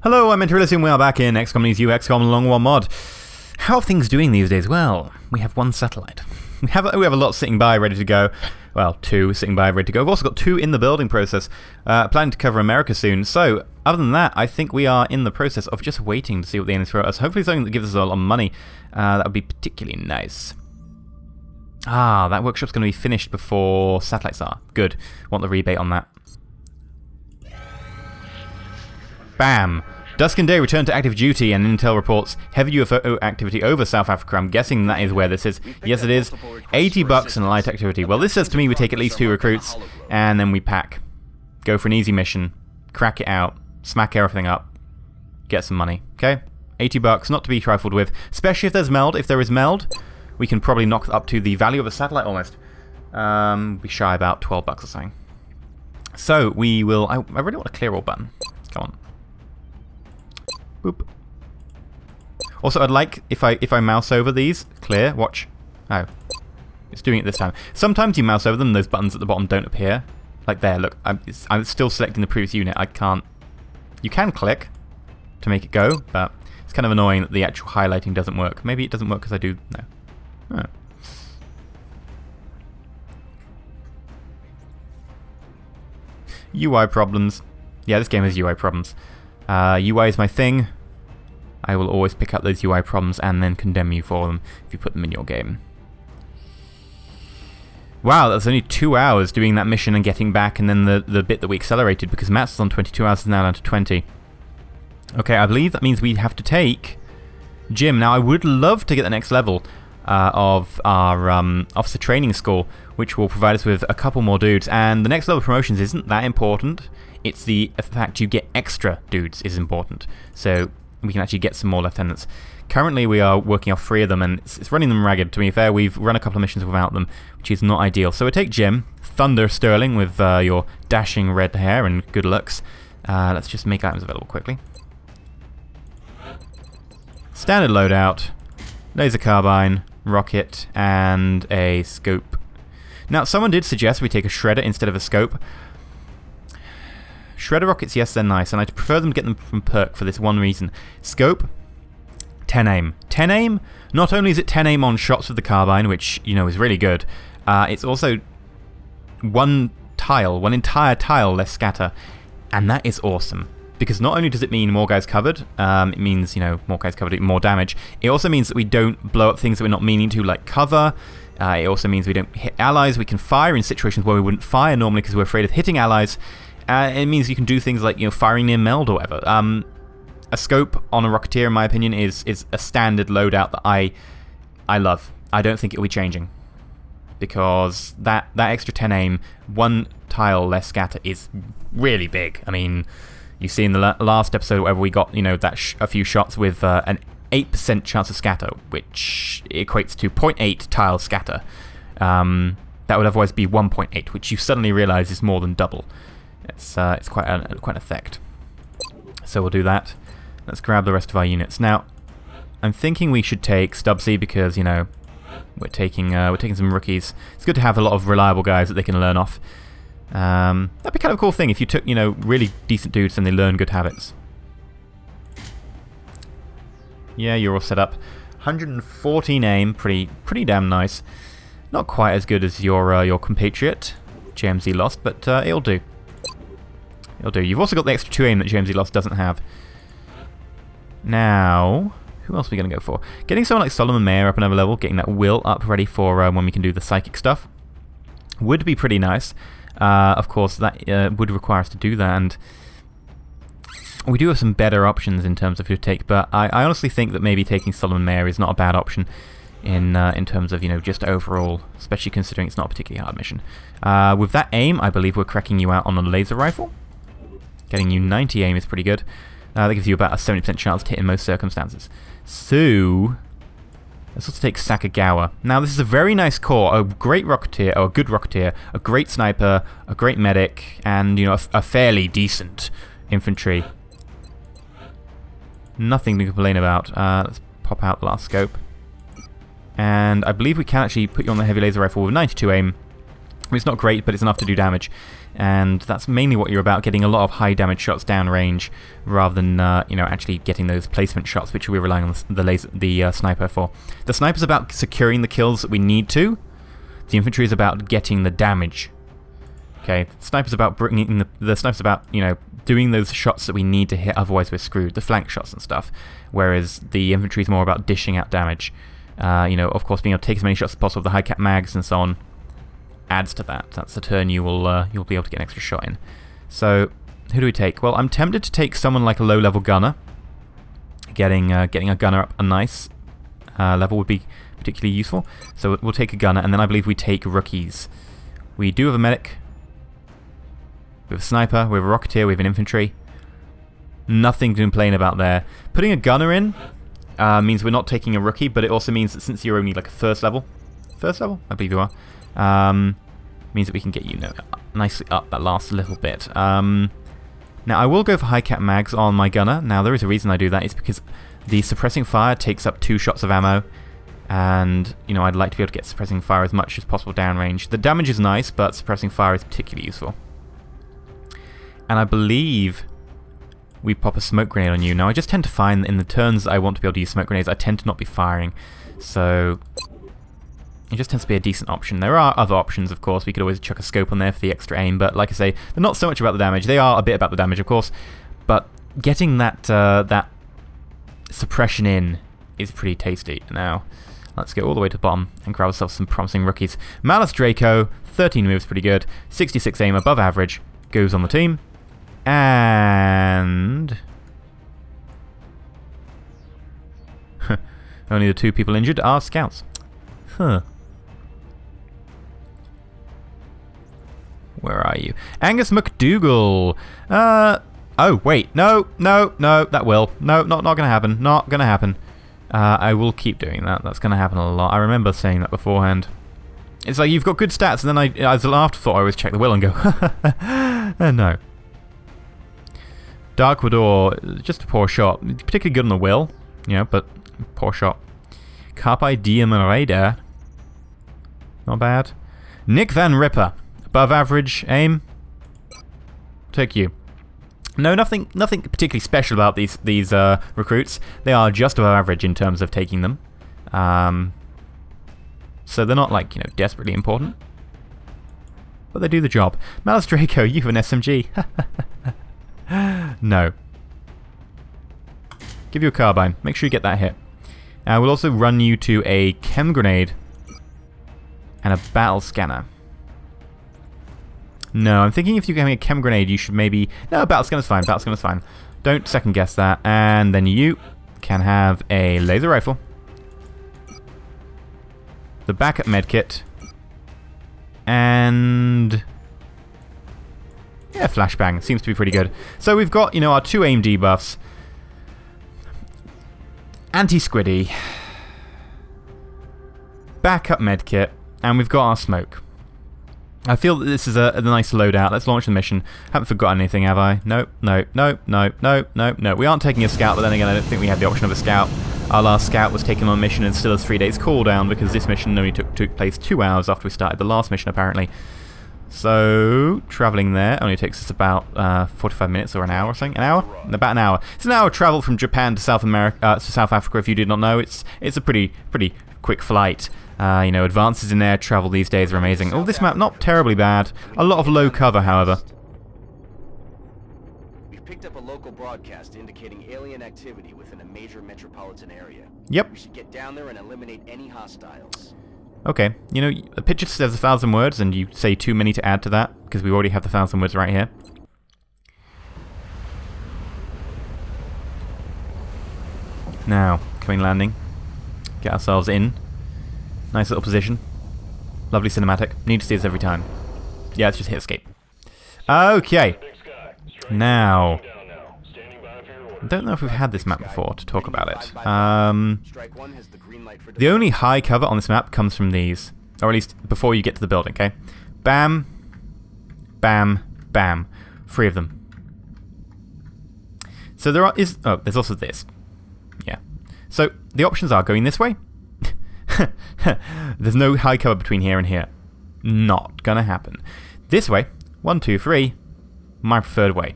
Hello, I'm EnterElysium. We are back in XCOM EU XCOM Long War mod. How are things doing these days? Well, we have one satellite. We have a lot sitting by, ready to go. Well, 2 sitting by, ready to go. We've also got 2 in the building process, planning to cover America soon. So, other than that, I think we are in the process of just waiting to see what the aliens throw at us. Hopefully something that gives us a lot of money. That would be particularly nice. Ah, that workshop's going to be finished before satellites are. Good. Want the rebate on that. Bam! Dusk and Day return to active duty, and Intel reports heavy UFO activity over South Africa. I'm guessing that is where this is. Yes, it is. $80 and light activity. Well, this says to me we take at least 2 recruits, and then we pack. Go for an easy mission. Crack it out. Smack everything up. Get some money. Okay? $80, not to be trifled with. Especially if there's meld. If there is meld, we can probably knock up to the value of a satellite almost. Be shy about $12 or something. So, we will... I really want a clear all button. Come on. Boop. Also, I'd like, if I mouse over these, clear, watch. Oh. It's doing it this time. Sometimes you mouse over them, those buttons at the bottom don't appear. Like there, look. I'm still selecting the previous unit. I can't... You can click to make it go, but it's kind of annoying that the actual highlighting doesn't work. Maybe it doesn't work because I do... No. Oh. UI problems. Yeah, this game has UI problems. UI is my thing. I will always pick up those UI problems and then condemn you for them if you put them in your game. Wow, that's only 2 hours doing that mission and getting back, and then the bit that we accelerated because Matt's on 22 hours is now down to 20. Okay, I believe that means we have to take Jim. Now, I would love to get the next level of our officer training school, which will provide us with a couple more dudes, and the next level of promotions isn't that important. It's the fact you get extra dudes is important. So we can actually get some more lieutenants. Currently we are working off 3 of them, and it's running them ragged. To be fair, we've run a couple of missions without them, which is not ideal. So we take Jim, Thunder Sterling with your dashing red hair and good looks. Let's just make items available quickly. Standard loadout, laser carbine, rocket, and a scope. Now, someone did suggest we take a shredder instead of a scope. Shredder rockets, yes, they're nice, and I'd prefer them to get them from perk for this one reason. Scope, 10 aim. 10 aim, not only is it 10 aim on shots with the carbine, which, you know, is really good, it's also one entire tile less scatter, and that is awesome. Because not only does it mean more guys covered, it means, you know, more guys covered, more damage. It also means that we don't blow up things that we're not meaning to, like cover. It also means we don't hit allies. We can fire in situations where we wouldn't fire normally because we're afraid of hitting allies. It means you can do things like, you know, firing near meld or whatever. A scope on a Rocketeer, in my opinion, is a standard loadout that I love. I don't think it will be changing. Because that extra 10 aim, 1 tile less scatter is really big. I mean, you see in the last episode where we got, you know, that a few shots with an 8% chance of scatter, which equates to 0.8 tile scatter. That would otherwise be 1.8, which you suddenly realise is more than double. It's quite an effect. So we'll do that. Let's grab the rest of our units. Now, I'm thinking we should take Stubbsy because, you know, we're taking some rookies. It's good to have a lot of reliable guys that they can learn off. That'd be kind of a cool thing if you took, you know, really decent dudes and they learn good habits. Yeah, you're all set up. 114 aim, pretty damn nice. Not quite as good as your compatriot, JMZ Lost, but it'll do. It'll do. You've also got the extra 2 aim that JMZ Lost doesn't have. Now, who else are we going to go for? Getting someone like Solomon Mayer up another level, getting that will up ready for when we can do the psychic stuff, would be pretty nice. Of course, that would require us to do that, and we do have some better options in terms of who to take, but I honestly think that maybe taking Solomon Mayer is not a bad option in terms of, you know, just overall, especially considering it's not a particularly hard mission. With that aim, I believe we're cracking you out on a laser rifle. Getting you 90 aim is pretty good. That gives you about a 70% chance to hit in most circumstances. So, let's also take Sakagawa. Now, this is a very nice core, a great Rocketeer, or a good Rocketeer, a great sniper, a great medic, and, you know, a fairly decent infantry. Nothing to complain about. Let's pop out the last scope. And I believe we can actually put you on the heavy laser rifle with 92 aim. It's not great, but it's enough to do damage. and that's mainly what you're about, getting a lot of high damage shots downrange, rather than you know, actually getting those placement shots, which we're relying on the sniper for. The sniper's about securing the kills that we need to. The infantry is about getting the damage. Okay, the sniper's about bringing the sniper's about, you know, doing those shots that we need to hit, otherwise we're screwed, the flank shots and stuff. Whereas the infantry is more about dishing out damage. You know, of course, being able to take as many shots as possible with the high cap mags and so on adds to that. That's the turn you'll be able to get an extra shot in. So, who do we take? Well, I'm tempted to take someone like a low-level gunner. Getting a gunner up a nice level would be particularly useful. So we'll take a gunner, and then I believe we take rookies. We do have a medic. We have a sniper, we have a rocketeer, we have an infantry. Nothing to complain about there. Putting a gunner in means we're not taking a rookie, but it also means that since you're only like a first level, I believe you are, means that we can get you nicely up that last little bit. Now I will go for high cap mags on my gunner. Now there is a reason I do that. It's because the suppressing fire takes up 2 shots of ammo, and you know, I'd like to be able to get suppressing fire as much as possible downrange. The damage is nice, but suppressing fire is particularly useful. And I believe we pop a smoke grenade on you. Now I just tend to find that in the turns that I want to be able to use smoke grenades, I tend to not be firing. So it just tends to be a decent option. There are other options, of course. We could always chuck a scope on there for the extra aim, but like I say, they're not so much about the damage. They are a bit about the damage, of course, but getting that that suppression in is pretty tasty. Now let's go all the way to the bottom and grab ourselves some promising rookies. Malice Draco, 13 moves, pretty good. 66 aim, above average, goes on the team. And only the 2 people injured are scouts. Huh. Where are you? Angus McDougall. Oh, wait. No, that will. No, not gonna happen. Not gonna happen. I will keep doing that. That's gonna happen a lot. I remember saying that beforehand. It's like, you've got good stats, and then as an afterthought, I always check the will and go, no. Dark Widor, just a poor shot. Particularly good on the will, you know, but poor shot. Carpe Diem Raider. Not bad. Nick Van Ripper. Above average aim. Take you. No, nothing particularly special about these recruits. They are just above average in terms of taking them. So they're not, like, you know, desperately important. But they do the job. Malice Draco, you have an SMG. No. Give you a carbine. Make sure you get that hit. We'll also run you to a chem grenade and a battle scanner. No, I'm thinking if you're having a chem grenade, you should maybe... No, battle scanner's fine. Battle scanner's fine. Don't second guess that. And then you can have a laser rifle, the backup medkit, and... yeah, flashbang. Seems to be pretty good. So we've got, you know, our 2 aim debuffs. Anti-squiddy. Backup medkit. And we've got our smoke. I feel that this is a nice loadout. Let's launch the mission. Haven't forgotten anything, have I? Nope. We aren't taking a scout, but then again, I don't think we have the option of a scout. Our last scout was taken on a mission and still has 3 days cooldown, because this mission only took place 2 hours after we started the last mission, apparently. So, travelling there only takes us about 45 minutes or an hour or something. An hour? About an hour. It's an hour travel from Japan to South Africa, if you did not know. It's a pretty quick flight. You know, advances in air travel these days are amazing. Oh, this map, not terribly bad. A lot of low cover, however. We've picked up a local broadcast indicating alien activity within a major metropolitan area. Yep. We should get down there and eliminate any hostiles. Okay, you know, the picture says 1,000 words, and you say too many to add to that, because we already have the 1,000 words right here. Now, coming landing. Get ourselves in. Nice little position. Lovely cinematic. Need to see this every time. Yeah, let's just hit escape. Okay. Now, I don't know if we've had this map before to talk about it. The only high cover on this map comes from these. Or at least before you get to the building, okay? Bam. Bam. Bam. 3 of them. So there's also this. Yeah. So the options are going this way. There's no high cover between here and here. Not gonna happen. This way, 1, 2, 3. My preferred way.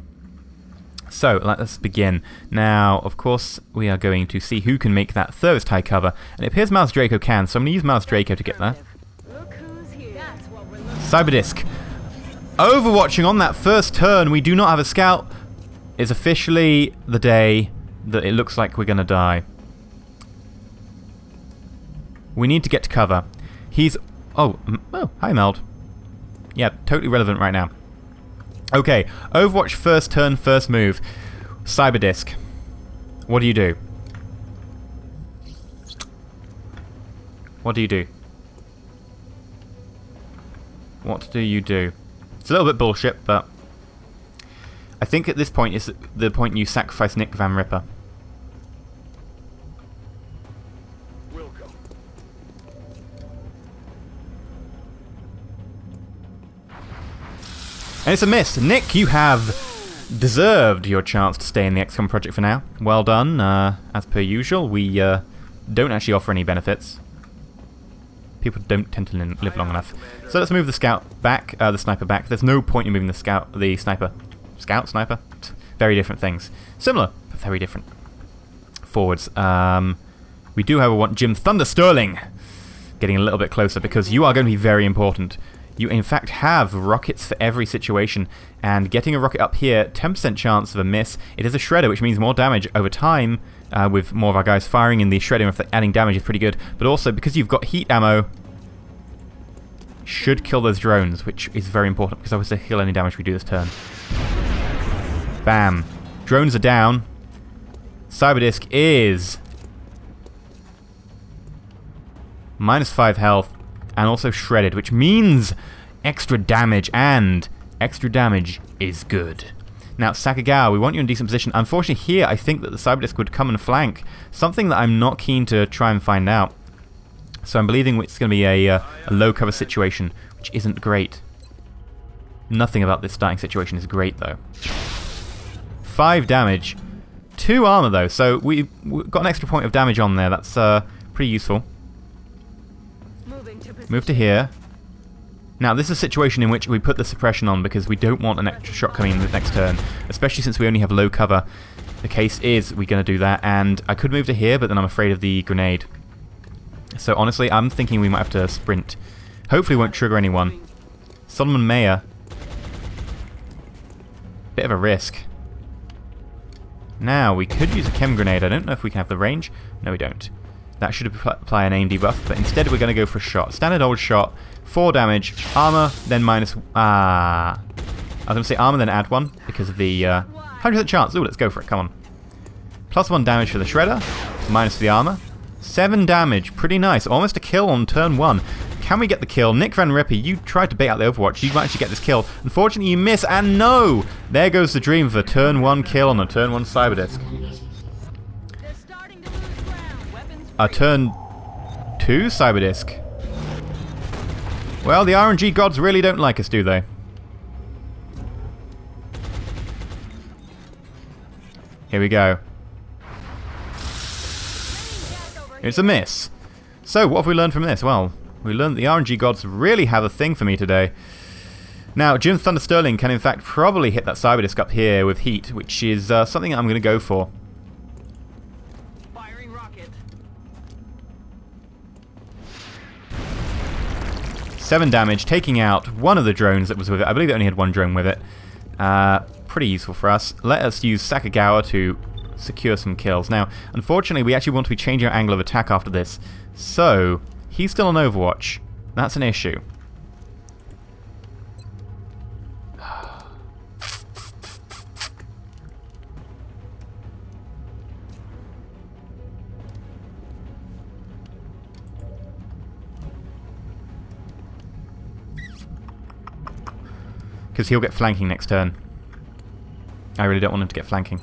So, let's begin. Now, of course, we are going to see who can make that furthest high cover. And it appears Mouse Draco can, so I'm going to use Mouse Draco to get there. Cyberdisk. Overwatching on that first turn, we do not have a scout. It's officially the day that it looks like we're going to die. We need to get to cover. He's... Oh, hi Meld. Yeah, totally relevant right now. Okay, Overwatch first turn, first move. Cyberdisk. What do you do? What do you do? What do you do? It's a little bit bullshit, but... I think at this point is the point you sacrifice Nick Van Ripper. And it's a miss. Nick, you have deserved your chance to stay in the XCOM project for now. Well done. As per usual, we don't actually offer any benefits. People don't tend to live long enough. So let's move the scout back, the sniper back. There's no point in moving the sniper. Scout, sniper? Very different things. Similar, but very different. Forwards. We do have Jim Thunder Sterling getting a little bit closer because you are going to be very important. You in fact have rockets for every situation, and getting a rocket up here, 10% chance of a miss. It is a shredder, which means more damage over time, with more of our guys firing in the shredder. If they're adding damage is pretty good, but also because you've got heat ammo, should kill those drones, which is very important because obviously heal any damage we do this turn. Bam. Drones are down. Cyberdisk is -5 health. And also shredded, which means extra damage, and extra damage is good. Now, Sakagawa, we want you in a decent position. Unfortunately, here, I think that the Cyberdisk would come and flank, something that I'm not keen to try and find out. So I'm believing it's going to be a low-cover situation, which isn't great. Nothing about this starting situation is great, though. 5 damage. 2 armor, though, so we've got an extra point of damage on there. That's pretty useful. Move to here. Now, this is a situation in which we put the suppression on because we don't want an extra shot coming in the next turn, especially since we only have low cover. The case is we're going to do that, and I could move to here, but then I'm afraid of the grenade. So honestly, I'm thinking we might have to sprint. Hopefully won't trigger anyone. Solomon Mayer. Bit of a risk. Now, we could use a chem grenade. I don't know if we can have the range. No, we don't. That should apply an aim debuff, but instead we're going to go for a shot. Standard old shot, 4 damage, armor, then minus... I was going to say armor, then add 1, because of the 100% chance. Ooh, let's go for it, come on. +1 damage for the shredder, minus the armor. 7 damage, pretty nice. Almost a kill on turn 1. Can we get the kill? Nick Van Ripper, you tried to bait out the Overwatch. You might actually get this kill. Unfortunately, you miss, and no! There goes the dream of a turn 1 kill on a turn 1 Cyberdisk. A turn 2 Cyberdisk. Well, the RNG gods really don't like us, do they? Here we go. It's a miss. So, what have we learned from this? Well, we learned that the RNG gods really have a thing for me today. Now, Jim Thunder Sterling can in fact probably hit that Cyberdisk up here with heat, which is something I'm going to go for. 7 damage, taking out one of the drones that was with it. I believe it only had 1 drone with it. Pretty useful for us. Let us use Sakagawa to secure some kills. Now, unfortunately, we actually want to be changing our angle of attack after this. So, he's still on Overwatch. That's an issue. Because he'll get flanking next turn. I really don't want him to get flanking.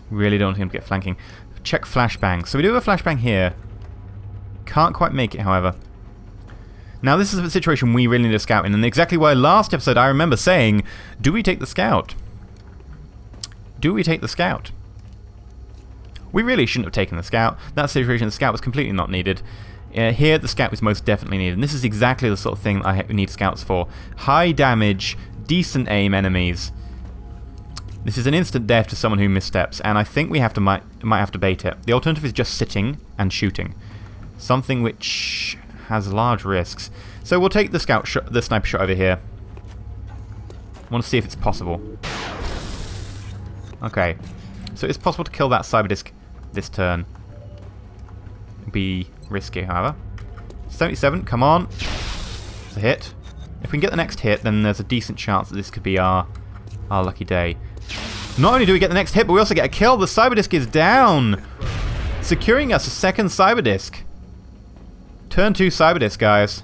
Really don't want him to get flanking. Check flashbang. So we do have a flashbang here. Can't quite make it, however. Now this is a situation we really need a scout in, and exactly why last episode I remember saying, do we take the scout? Do we take the scout? We really shouldn't have taken the scout. That situation, the scout was completely not needed. Here, the scout is most definitely needed. And this is exactly the sort of thing I need scouts for. High damage, decent aim enemies. This is an instant death to someone who missteps, and I think we might have to bait it. The alternative is just sitting and shooting. Something which has large risks. So we'll take the sniper shot over here. I want to see if it's possible. Okay. So it's possible to kill that Cyberdisc this turn. It'd be risky, however. 77, come on. It's a hit. If we can get the next hit, then there's a decent chance that this could be our lucky day. Not only do we get the next hit, but we also get a kill. The Cyberdisc is down, securing us a second Cyberdisc. Turn 2 Cyberdisc, guys.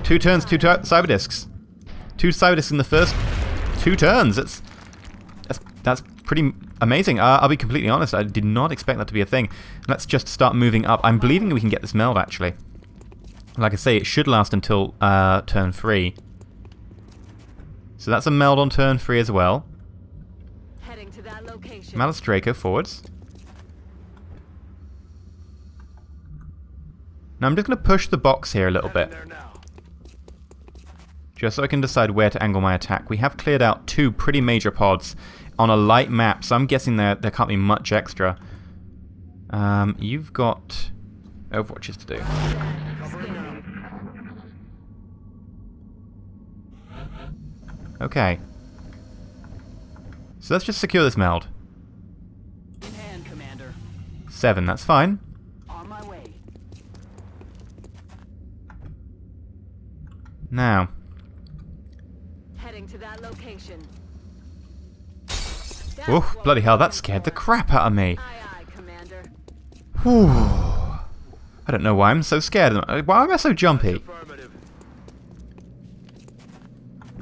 2 turns, 2 Cyberdiscs. 2 Cyberdiscs in the first 2 turns. That's pretty amazing. I'll be completely honest, I did not expect that to be a thing. Let's just start moving up. I'm believing we can get this meld, actually. Like I say, it should last until turn 3. So that's a meld on turn 3 as well. Heading to that location. Malus Draco forwards. Now I'm just going to push the box here a little bit. Just so I can decide where to angle my attack. We have cleared out 2 pretty major pods on a light map, so I'm guessing there can't be much extra. You've got Overwatches to do. Okay. So let's just secure this meld. In hand, Commander. 7, that's fine. On my way. Now. Heading to that location. Oof, bloody hell, that scared the crap out of me. Aye, aye, Commander. Whew. I don't know why I'm so scared. Why am I so jumpy?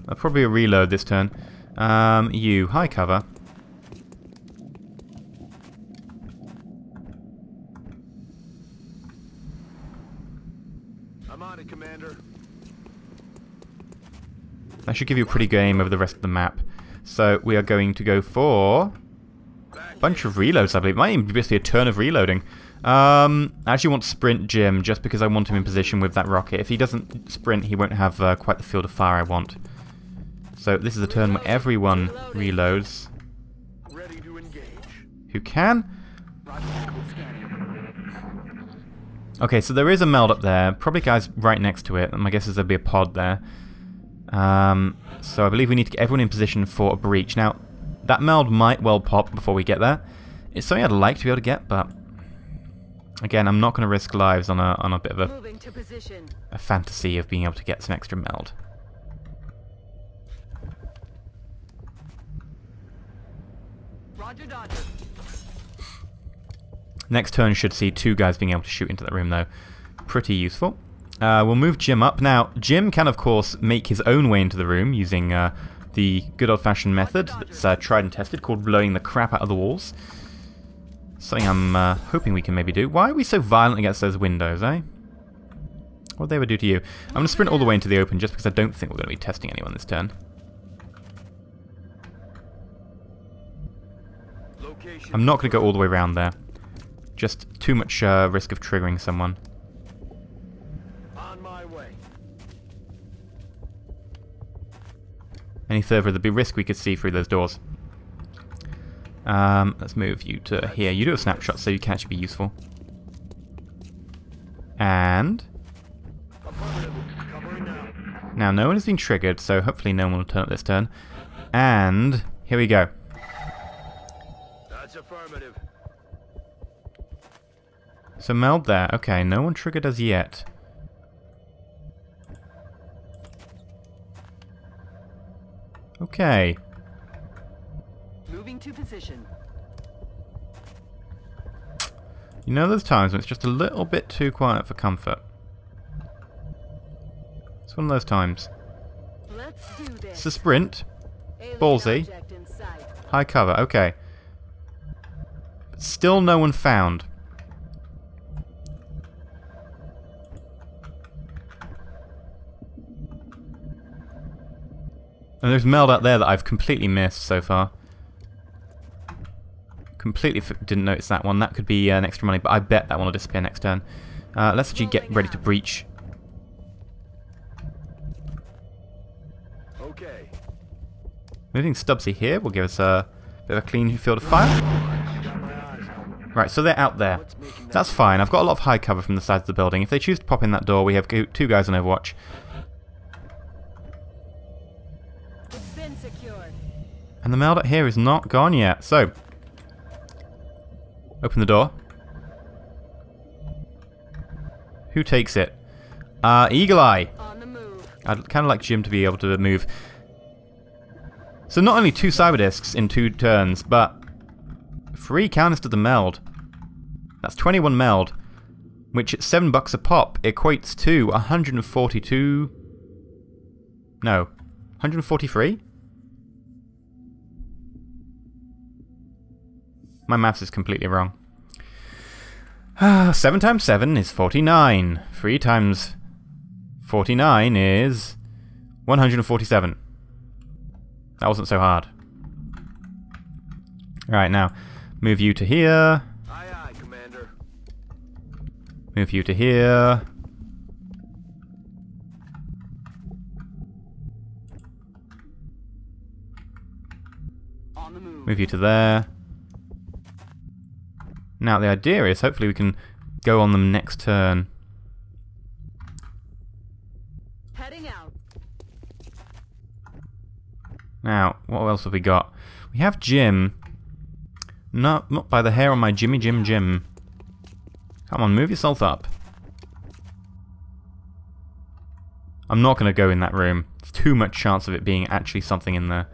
I'll probably reload this turn. You, high cover. I'm on it, Commander. That should give you a pretty good aim over the rest of the map. So we are going to go for a bunch of reloads, I believe. It might even just be a turn of reloading. I actually want to sprint Jim just because I want him in position with that rocket. If he doesn't sprint, he won't have quite the field of fire I want. So this is a turn where everyone reloads. Ready to engage. Who can? Okay, so there is a meld up there. Probably guys right next to it. My guess is there'll be a pod there. So I believe we need to get everyone in position for a breach. Now, that meld might well pop before we get there. It's something I'd like to be able to get, but again, I'm not going to risk lives on a bit of a fantasy of being able to get some extra meld. Roger, Dodger. Next turn should see 2 guys being able to shoot into that room, though. Pretty useful. We'll move Jim up. Now, Jim can, of course, make his own way into the room using the good old-fashioned method that's tried and tested called blowing the crap out of the walls. Something I'm hoping we can maybe do. Why are we so violent against those windows, eh? What would they ever do to you? I'm going to sprint all the way into the open just because I don't think we're going to be testing anyone this turn. I'm not going to go all the way around there. Just too much risk of triggering someone. On my way. Any further, there'd be risk we could see through those doors. Let's move you to here. You do a snapshot so you can actually be useful. And now no one has been triggered, so hopefully no one will turn up this turn. And here we go. That's affirmative. So meld there. Okay, no one triggered as yet. Okay. Moving to position. You know those times when it's just a little bit too quiet for comfort. It's one of those times. Let's do this. It's a sprint. Alien Ballsy. object in sight. High cover. Okay. But still no one found. And there's meld out there that I've completely missed so far. Completely didn't notice that one. That could be an extra money, but I bet that one will disappear next turn. Let's actually get ready to breach. Okay. Moving Stubbsy here will give us a bit of a clean field of fire. Right, so they're out there. That's fine. I've got a lot of high cover from the sides of the building. If they choose to pop in that door, we have 2 guys on Overwatch. It's been secured. And the Meldot here is not gone yet. So, open the door. Who takes it? Eagle Eye. On the move. I'd kind of like Jim to be able to move. So not only 2 cyber discs in 2 turns, but 3 counters to the meld. That's 21 meld, which at $7 a pop equates to 142. No, 143. My maths is completely wrong. 7 times 7 is 49. 3 times 49 is 147. That wasn't so hard. Right, now, move you to here. Aye, aye, Commander. Move you to here. On the move. Move you to there. Now, the idea is hopefully we can go on them next turn. Heading out. Now, what else have we got? We have Jim. Not by the hair on my Jimmy Jim. Come on, move yourself up. I'm not going to go in that room. There's too much chance of it being actually something in there.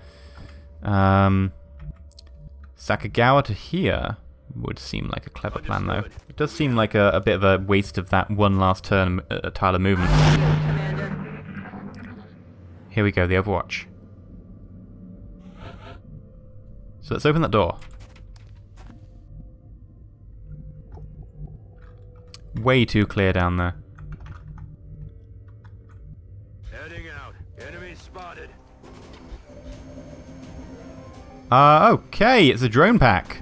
Sakagawa to here would seem like a clever plan, though. It does seem like a bit of a waste of that one last turn tile of movement. Commander. Here we go, the Overwatch. So let's open that door. Way too clear down there. Heading out. Enemy spotted. Okay, it's a drone pack.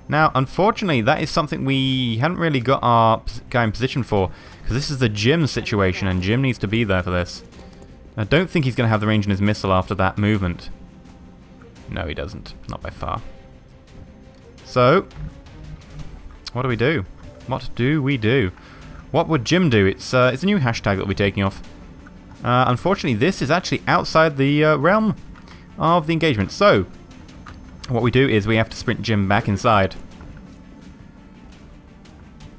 Now, unfortunately, that is something we haven't really got our guy in position for, because this is the Jim situation, and Jim needs to be there for this. I don't think he's going to have the range in his missile after that movement. No, he doesn't. Not by far. So, what do we do? What do we do? What would Jim do? It's a new hashtag that we'll be taking off. Unfortunately, this is actually outside the realm of the engagement. So, what we do is we have to sprint Jim back inside.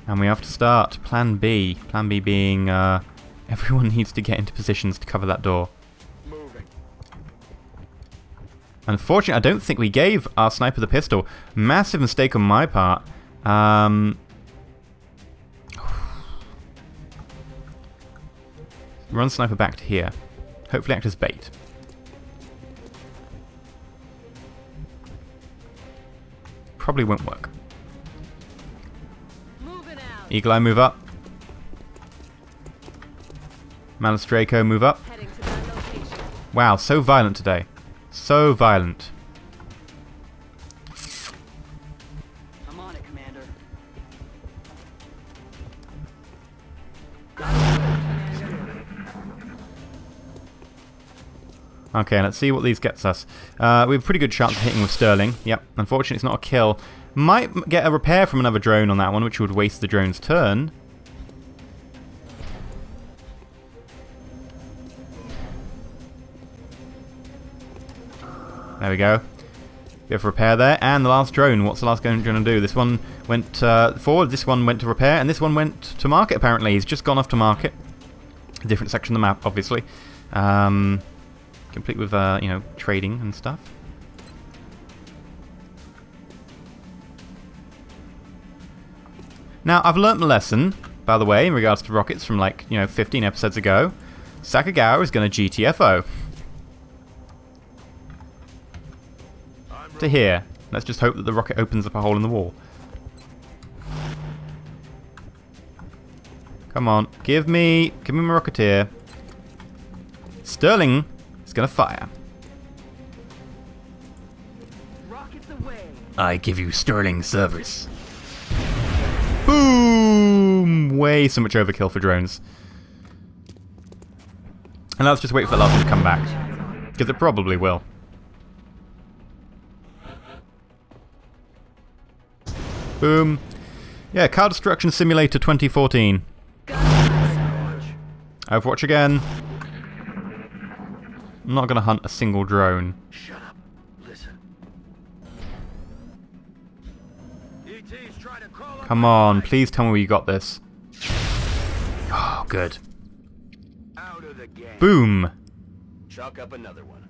And we have to start Plan B. Plan B being everyone needs to get into positions to cover that door. Moving. Unfortunately, I don't think we gave our sniper the pistol. Massive mistake on my part. Run sniper back to here. Hopefully act as bait. Probably won't work. Moving out. Eagle Eye, move up. Malus Draco, move up. Heading to that location. Wow, so violent today. So violent. I'm on it, Commander. Okay, let's see what these gets us. We have a pretty good chance of hitting with Sterling. Yep, unfortunately it's not a kill. Might get a repair from another drone on that one, which would waste the drone's turn. There we go. We have repair there, and the last drone. What's the last drone going to do? This one went forward, this one went to repair, and this one went to market apparently. He's just gone off to market. A different section of the map, obviously. Complete with, you know, trading and stuff. Now, I've learnt my lesson, by the way, in regards to rockets from, like, you know, 15 episodes ago. Sakagawa is going to GTFO. To here. Let's just hope that the rocket opens up a hole in the wall. Come on, give me my rocketeer. Sterling is going to fire. Rockets away. I give you sterling service. Boom! Way so much overkill for drones. And let's just wait for the last one to come back. Because it probably will. Boom. Yeah, Car Destruction Simulator 2014. Overwatch again. I'm not going to hunt a single drone. Shut up. Listen. ET's trying to crawl up Come my on, line. please tell me you got this. Oh, good. Out of the game. Boom. Chalk up another one.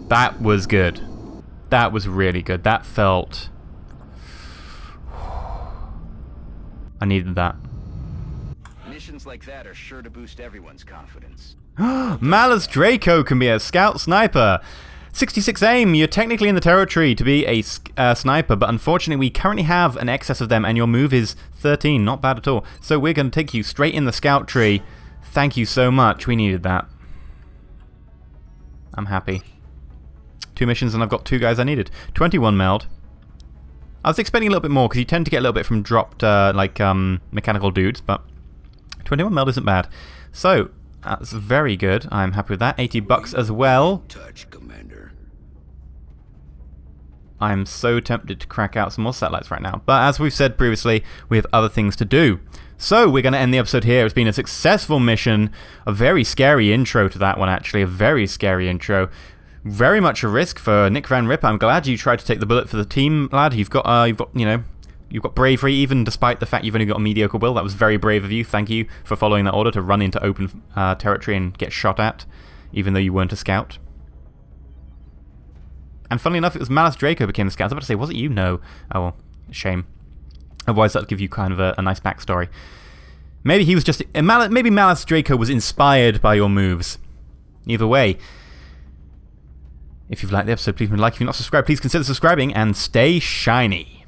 That was good. That was really good. That felt... I needed that. Missions like that are sure to boost everyone's confidence. Malus Draco can be a scout sniper. 66 aim, you're technically in the territory to be a sniper, but unfortunately we currently have an excess of them and your move is 13, not bad at all. So we're going to take you straight in the scout tree. Thank you so much, we needed that. I'm happy. 2 missions and I've got 2 guys I needed. 21 meld. I was expecting a little bit more because you tend to get a little bit from dropped mechanical dudes, but 21 meld isn't bad. So, that's very good. I'm happy with that. 80 bucks as well. Touch, Commander. I'm so tempted to crack out some more satellites right now. But as we've said previously, we have other things to do. So we're going to end the episode here. It's been a successful mission. A very scary intro to that one, actually. A very scary intro. Very much a risk for Nick Van Ripper. I'm glad you tried to take the bullet for the team, lad. You've got bravery, even despite the fact you've only got a mediocre will. That was very brave of you. Thank you for following that order to run into open territory and get shot at, even though you weren't a scout. And funnily enough, it was Malus Draco became the scout. I was about to say, was it you? No. Oh, well, shame. Otherwise, that would give you kind of a nice backstory. Maybe he was just... maybe Malus Draco was inspired by your moves. Either way, if you've liked the episode, please like. If you're not subscribed, please consider subscribing and stay shiny.